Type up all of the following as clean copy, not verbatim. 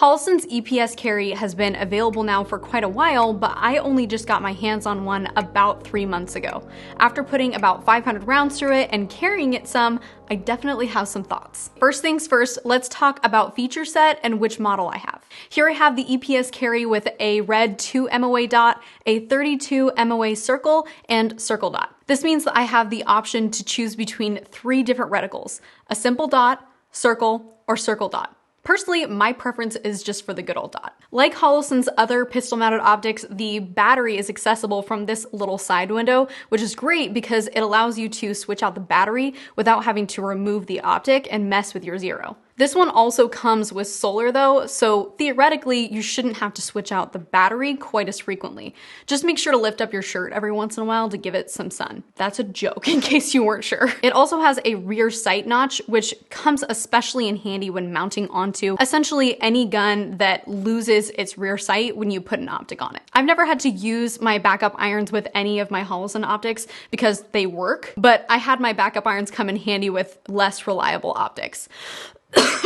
Holosun's EPS-Carry has been available now for quite a while, but I only just got my hands on one about 3 months ago. After putting about 500 rounds through it and carrying it some, I definitely have some thoughts. First things first, let's talk about feature set and which model I have. Here I have the EPS-Carry with a red 2 MOA dot, a 32 MOA circle, and circle dot. This means that I have the option to choose between 3 different reticles: a simple dot, circle, or circle dot. Personally, my preference is just for the good old dot. Like Holosun's other pistol-mounted optics, the battery is accessible from this little side window, which is great because it allows you to switch out the battery without having to remove the optic and mess with your zero. This one also comes with solar though, so theoretically you shouldn't have to switch out the battery quite as frequently. Just make sure to lift up your shirt every once in a while to give it some sun. That's a joke in case you weren't sure. It also has a rear sight notch, which comes especially in handy when mounting onto essentially any gun that loses its rear sight when you put an optic on it. I've never had to use my backup irons with any of my Holosun optics because they work, but I had my backup irons come in handy with less reliable optics.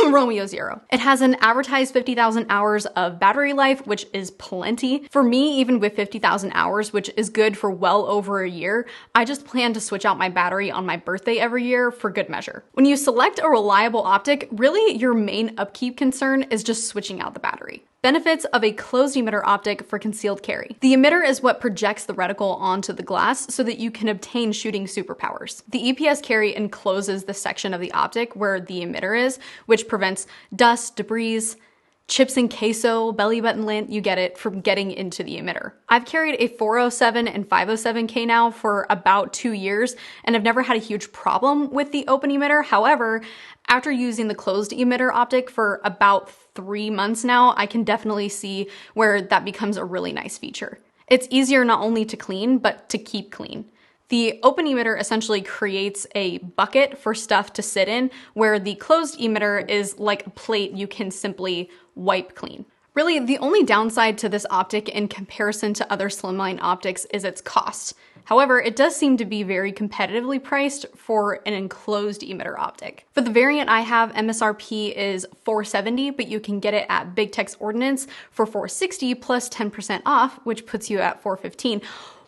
Romeo 0. It has an advertised 50,000 hours of battery life, which is plenty. For me, even with 50,000 hours, which is good for well over a year, I just plan to switch out my battery on my birthday every year for good measure. When you select a reliable optic, really your main upkeep concern is just switching out the battery. Benefits of a closed emitter optic for concealed carry. The emitter is what projects the reticle onto the glass so that you can obtain shooting superpowers. The EPS-Carry encloses the section of the optic where the emitter is, which prevents dust, debris, chips and queso, belly button lint, you get it, from getting into the emitter. I've carried a 407 and 507K now for about 2 years and I've never had a huge problem with the open emitter. However, after using the closed emitter optic for about 3 months now, I can definitely see where that becomes a really nice feature. It's easier not only to clean, but to keep clean. The open emitter essentially creates a bucket for stuff to sit in, where the closed emitter is like a plate you can simply wipe clean. Really, the only downside to this optic in comparison to other slimline optics is its cost. However, it does seem to be very competitively priced for an enclosed emitter optic. For the variant I have, MSRP is $470, but you can get it at big Tex Ordinance for $460 plus 10% off, which puts you at $415,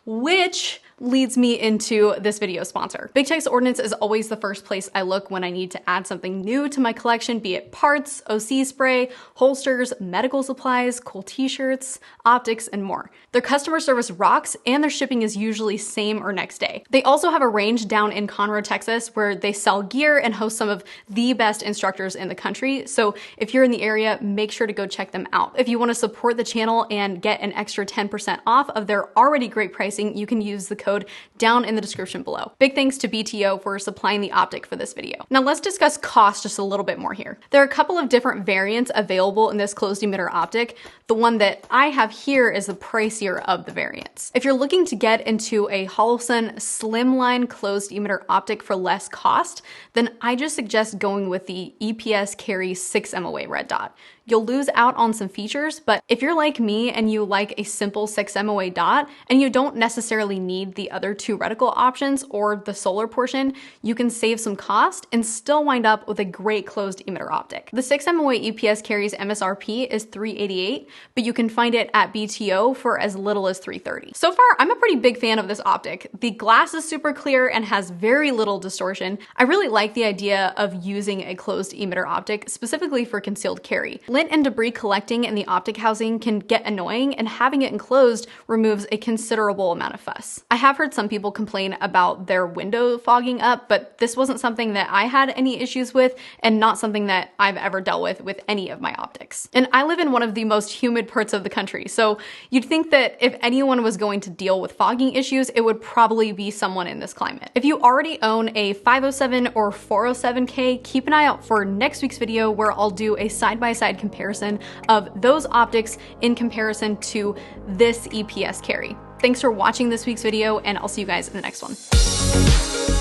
which leads me into this video sponsor. Big Tex Ordinance is always the first place I look when I need to add something new to my collection, be it parts, OC spray, holsters, medical supplies, cool t-shirts, optics, and more. Their customer service rocks and their shipping is usually same or next day. They also have a range down in Conroe, Texas, where they sell gear and host some of the best instructors in the country. So if you're in the area, make sure to go check them out. If you want to support the channel and get an extra 10% off of their already great pricing, you can use the code down in the description below. Big thanks to BTO for supplying the optic for this video. Now let's discuss cost just a little bit more here. There are a couple of different variants available in this closed emitter optic. The one that I have here is the pricier of the variants. If you're looking to get into a Holosun slimline closed emitter optic for less cost, then I just suggest going with the EPS-Carry 6 MOA red dot. You'll lose out on some features, but if you're like me and you like a simple 6 MOA dot and you don't necessarily need the other 2 reticle options or the solar portion, you can save some cost and still wind up with a great closed emitter optic. The 6 MOA EPS-Carry's MSRP is $388, but you can find it at BTO for as little as $330. So far, I'm a pretty big fan of this optic. The glass is super clear and has very little distortion. I really like the idea of using a closed emitter optic specifically for concealed carry. Lint and debris collecting in the optic housing can get annoying, and having it enclosed removes a considerable amount of fuss. I have heard some people complain about their window fogging up, but this wasn't something that I had any issues with and not something that I've ever dealt with any of my optics. And I live in one of the most humid parts of the country, so you'd think that if anyone was going to deal with fogging issues, it would probably be someone in this climate. If you already own a 507 or 407K, keep an eye out for next week's video where I'll do a side-by-side comparison of those optics in comparison to this EPS-Carry. Thanks for watching this week's video, and I'll see you guys in the next one.